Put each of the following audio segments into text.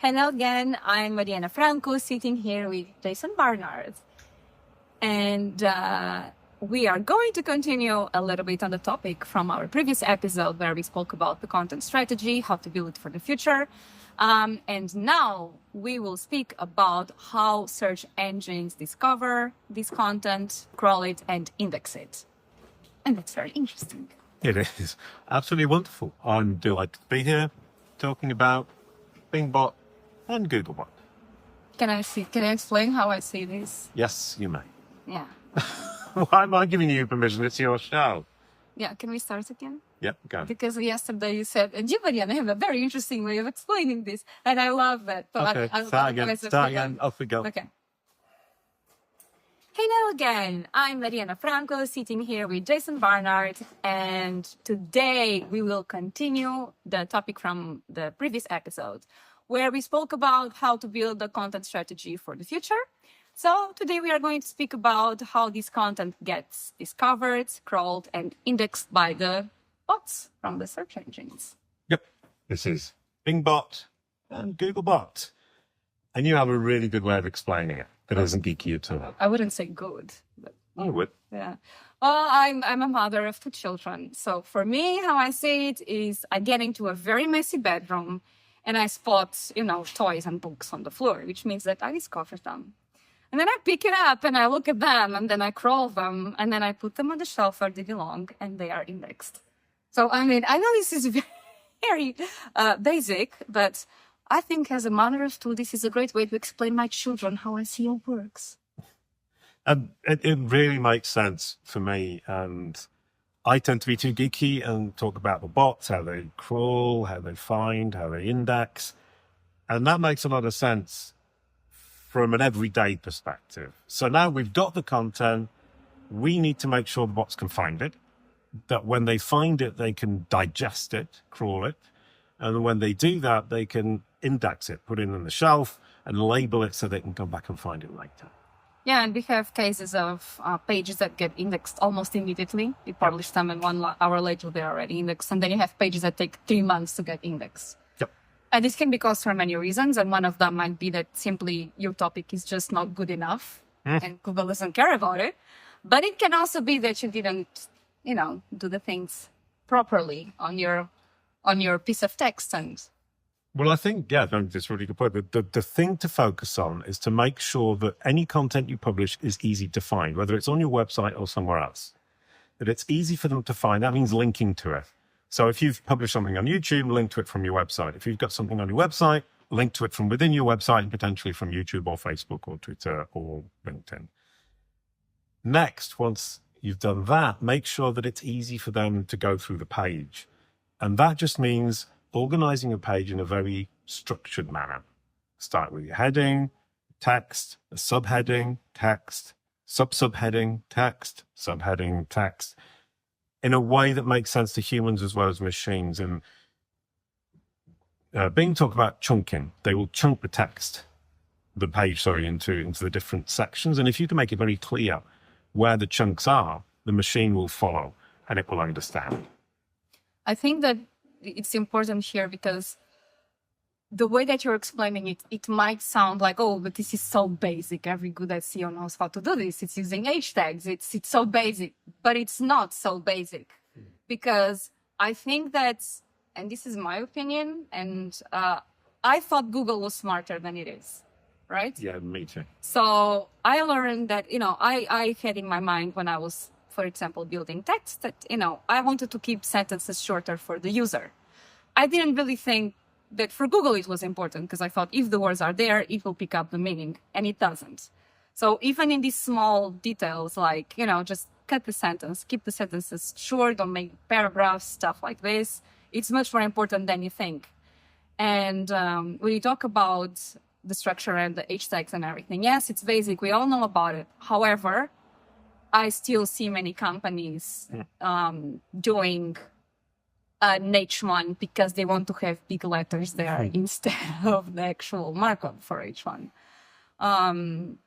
Hello again, I'm Maryanna Franco, sitting here with Jason Barnard. And we are going to continue a little bit on the topic from our previous episode where we spoke about the content strategy, how to build it for the future. And now we will speak about how search engines discover this content, crawl it, and index it. And that's very interesting. It is absolutely wonderful. I'm delighted to be here talking about Bingbot and Googlebot. Can I explain how I see this? Yes, you may. Yeah. Why am I giving you permission? It's your show. Yeah, can we start again? Yep, go. Because yesterday you said, and you, Mariana, have a very interesting way of explaining this, and I love that. So Okay, start again. Off we go. Okay. Hello again. I'm Maryanna Franco, sitting here with Jason Barnard, and today we will continue the topic from the previous episode, where we spoke about how to build a content strategy for the future. So today we are going to speak about how this content gets discovered, crawled, and indexed by the bots from the search engines. Yep, this is Bingbot and Googlebot. And you have a really good way of explaining it that isn't geeky at all. I wouldn't say good, but I would. yeah. Well, I'm a mother of 2 children. So for me, how I see it is I get into a very messy bedroom and I spot, toys and books on the floor, which means that I discover them. And then I pick it up and I look at them and then I crawl them and then I put them on the shelf where they belong and they are indexed. So, I know this is very basic, but I think as a mother of 2, this is a great way to explain my children how SEO works. It really makes sense for me. And I tend to be too geeky and talk about the bots, how they crawl, how they find, how they index. And that makes a lot of sense from an everyday perspective. So now we've got the content, we need to make sure the bots can find it, that when they find it, they can digest it, crawl it. And when they do that, they can index it, put it on the shelf and label it so they can come back and find it later. Yeah, and we have cases of pages that get indexed almost immediately. You publish them and 1 hour later they're already indexed. And then you have pages that take 3 months to get indexed. Yep. And this can be caused for many reasons. And one of them might be that simply your topic is just not good enough and Google doesn't care about it. But it can also be that you didn't, do the things properly on your piece of text. And well, I think, that's a really good point. The thing to focus on is to make sure that any content you publish is easy to find, whether it's on your website or somewhere else, that it's easy for them to find. That means linking to it. So if you've published something on YouTube, link to it from your website. If you've got something on your website, link to it from within your website and potentially from YouTube or Facebook or Twitter or LinkedIn. Next, once you've done that, make sure that it's easy for them to go through the page. And that just means organizing a page in a very structured manner. Start with your heading, text, a subheading, text, subheading, text, subheading, text, in a way that makes sense to humans as well as machines. And Bing talk about chunking. They will chunk the page, into the different sections. And if you can make it very clear where the chunks are, the machine will follow and it will understand. I think that it's important here because the way that you're explaining it, it might sound like, oh, but this is so basic. Every good SEO knows how to do this. It's using H tags. It's so basic, but it's not so basic because I think that, and this is my opinion, and I thought Google was smarter than it is, right? Yeah, me too. So I learned that, I had in my mind when I was, for example, building text that, I wanted to keep sentences shorter for the user. I didn't really think that for Google it was important because I thought if the words are there, it will pick up the meaning, and it doesn't. So even in these small details, like, just cut the sentence, keep the sentences short, don't make paragraphs, stuff like this, it's much more important than you think. And when you talk about the structure and the H tags and everything, yes, it's basic. We all know about it. However, I still see many companies doing an H1 because they want to have big letters there instead of the actual markup for H1. And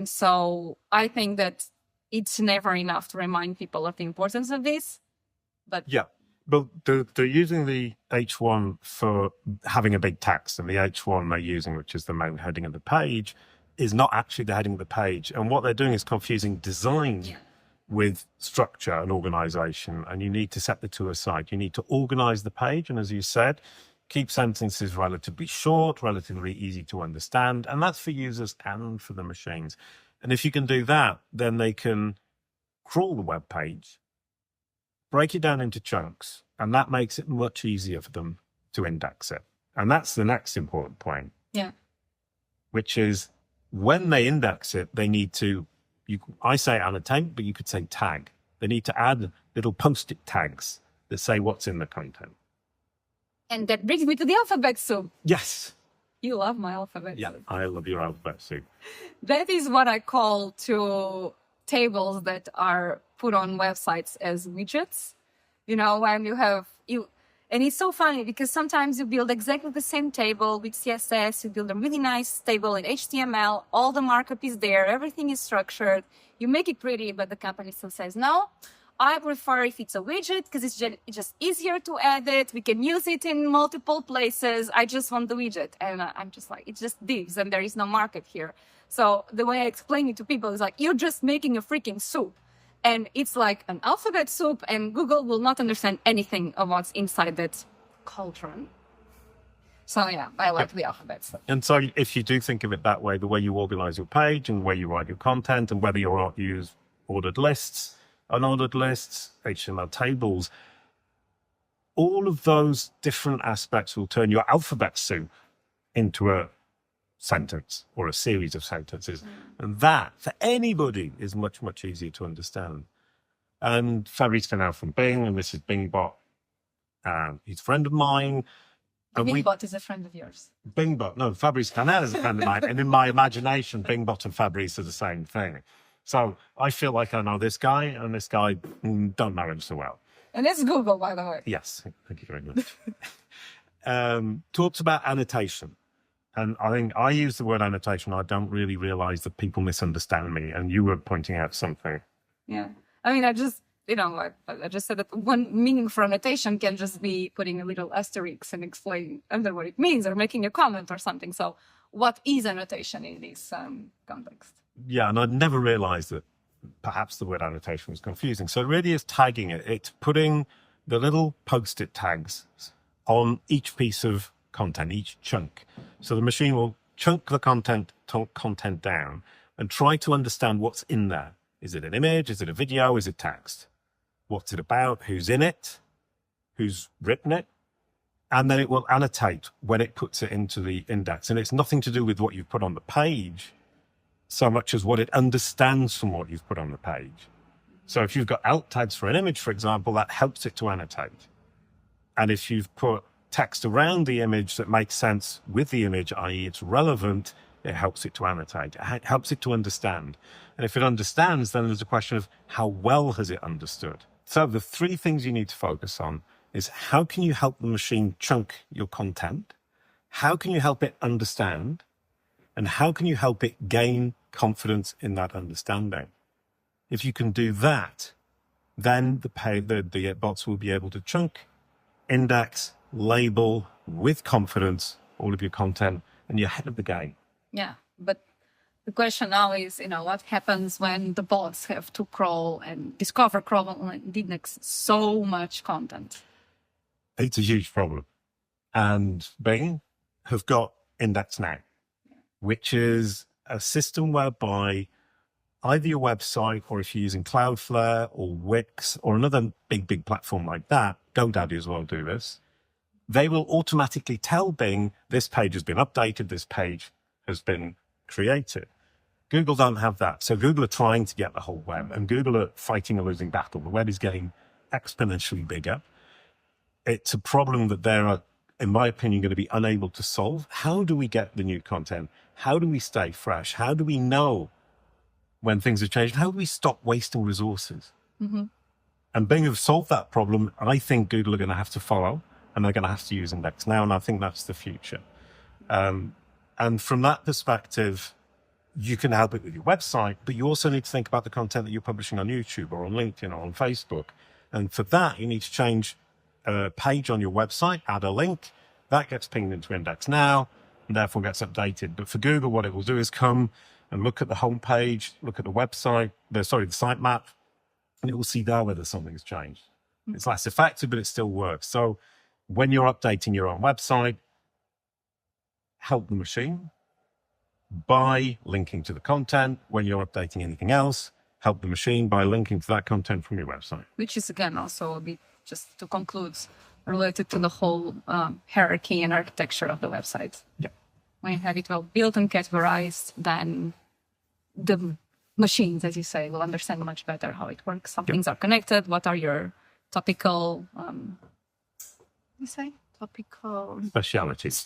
so I think that it's never enough to remind people of the importance of this. But yeah, But they're using the H1 for having a big text, and the H1 they're using, which is the main heading of the page, is not actually the heading of the page. And what they're doing is confusing design with structure and organization, and you need to set the two aside. You need to organize the page, and as you said, keep sentences relatively short, relatively easy to understand, and that's for users and for the machines. And if you can do that, then they can crawl the web page, break it down into chunks, and that makes it much easier for them to index it. And that's the next important point. Yeah. Which is when they index it, they need to, I say annotate, but you could say tag. They need to add little post-it tags that say what's in the content. And that brings me to the alphabet soup. Yes. You love my alphabet Yeah, soup. I love your alphabet soup. That is what I call to tables that are put on websites as widgets. You know, when and it's so funny because sometimes you build exactly the same table with CSS, you build a really nice table in HTML, all the markup is there, everything is structured, you make it pretty, but the company still says, no, I prefer if it's a widget because it's just easier to edit, we can use it in multiple places, I just want the widget. And I'm just like, it's just divs and there is no markup here. So the way I explain it to people is like, you're just making a freaking soup. And it's like an alphabet soup, and Google will not understand anything of what's inside that cauldron. So yeah, I like the alphabet soup. And so if you do think of it that way, the way you organize your page and where you write your content and whether you use ordered lists, unordered lists, HTML tables, all of those different aspects will turn your alphabet soup into a sentence or a series of sentences. And that, for anybody, is much, much easier to understand. And Fabrice Canal from Bing, and this is Bingbot. He's a friend of mine. And Bingbot is a friend of yours. Bingbot, no, Fabrice Canal is a friend of mine. And in my imagination, Bingbot and Fabrice are the same thing. So I feel like I know this guy, and this guy don't know him so well. And it's Google, by the way. Yes, thank you very much. Talks about annotation. And I think I use the word annotation. I don't really realize that people misunderstand me. And you were pointing out something. Yeah. I mean, I just said that one meaning for annotation can just be putting a little asterisk and explaining under what it means or making a comment or something. So what is annotation in this context? Yeah, and I'd never realized that perhaps the word annotation was confusing. So it really is tagging it. It's putting the little post-it tags on each piece of content, each chunk. So the machine will chunk the content down and try to understand what's in there. Is it an image? Is it a video? Is it text? What's it about? Who's in it? Who's written it? And then it will annotate when it puts it into the index. And it's nothing to do with what you've put on the page so much as what it understands from what you've put on the page. So if you've got alt tags for an image, for example, that helps it to annotate. And if you've put text around the image that makes sense with the image, i.e. it's relevant, it helps it to annotate. It helps it to understand. And if it understands, then there's a question of how well has it understood? So the three things you need to focus on is how can you help the machine chunk your content? How can you help it understand? And how can you help it gain confidence in that understanding? If you can do that, then the bots will be able to chunk, index, label with confidence all of your content, and you're ahead of the game. Yeah, but the question now is, what happens when the bots have to crawl and and index so much content? It's a huge problem. And Bing have got IndexNow, which is a system whereby either your website, or if you're using Cloudflare or Wix or another big platform like that, GoDaddy as well do this, they will automatically tell Bing, this page has been updated, this page has been created. Google don't have that. So Google are trying to get the whole web, and Google are fighting a losing battle. The web is getting exponentially bigger. It's a problem that they're, in my opinion, going to be unable to solve. How do we get the new content? How do we stay fresh? How do we know when things have changed? How do we stop wasting resources? Mm-hmm. And Bing have solved that problem. I think Google are going to have to follow, and they're going to have to use IndexNow, and I think that's the future. And from that perspective, you can help it with your website, but you also need to think about the content that you're publishing on YouTube or on LinkedIn or on Facebook. And for that, you need to change a page on your website, add a link, that gets pinged into IndexNow and therefore gets updated. But for Google, what it will do is come and look at the homepage, look at the website, the sitemap, and it will see there whether something's changed. It's less effective, but it still works. So when you're updating your own website, help the machine by linking to the content. When you're updating anything else, help the machine by linking to that content from your website. Which is, again, also a bit, just to conclude, related to the whole hierarchy and architecture of the website. Yeah. When you have it well built and categorized, then the machines, as you say, will understand much better how it works. Some things are connected. What are your topical, topical specialties?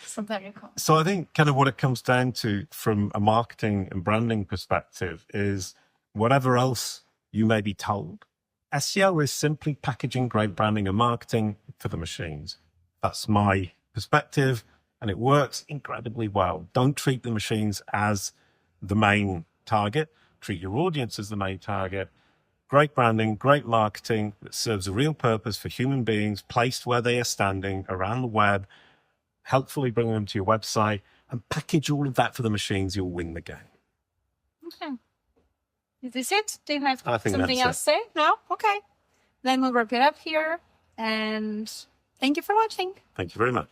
So there you go. So I think kind of what it comes down to from a marketing and branding perspective is whatever else you may be told, SEO is simply packaging great branding and marketing for the machines. That's my perspective, and it works incredibly well. Don't treat the machines as the main target. Treat your audience as the main target. Great branding, great marketing that serves a real purpose for human beings placed where they are standing around the web, helpfully bring them to your website, and package all of that for the machines. You'll win the game. Okay. Is this it? Do you have I think something that's else to say? No? Okay. Then we'll wrap it up here. And thank you for watching. Thank you very much.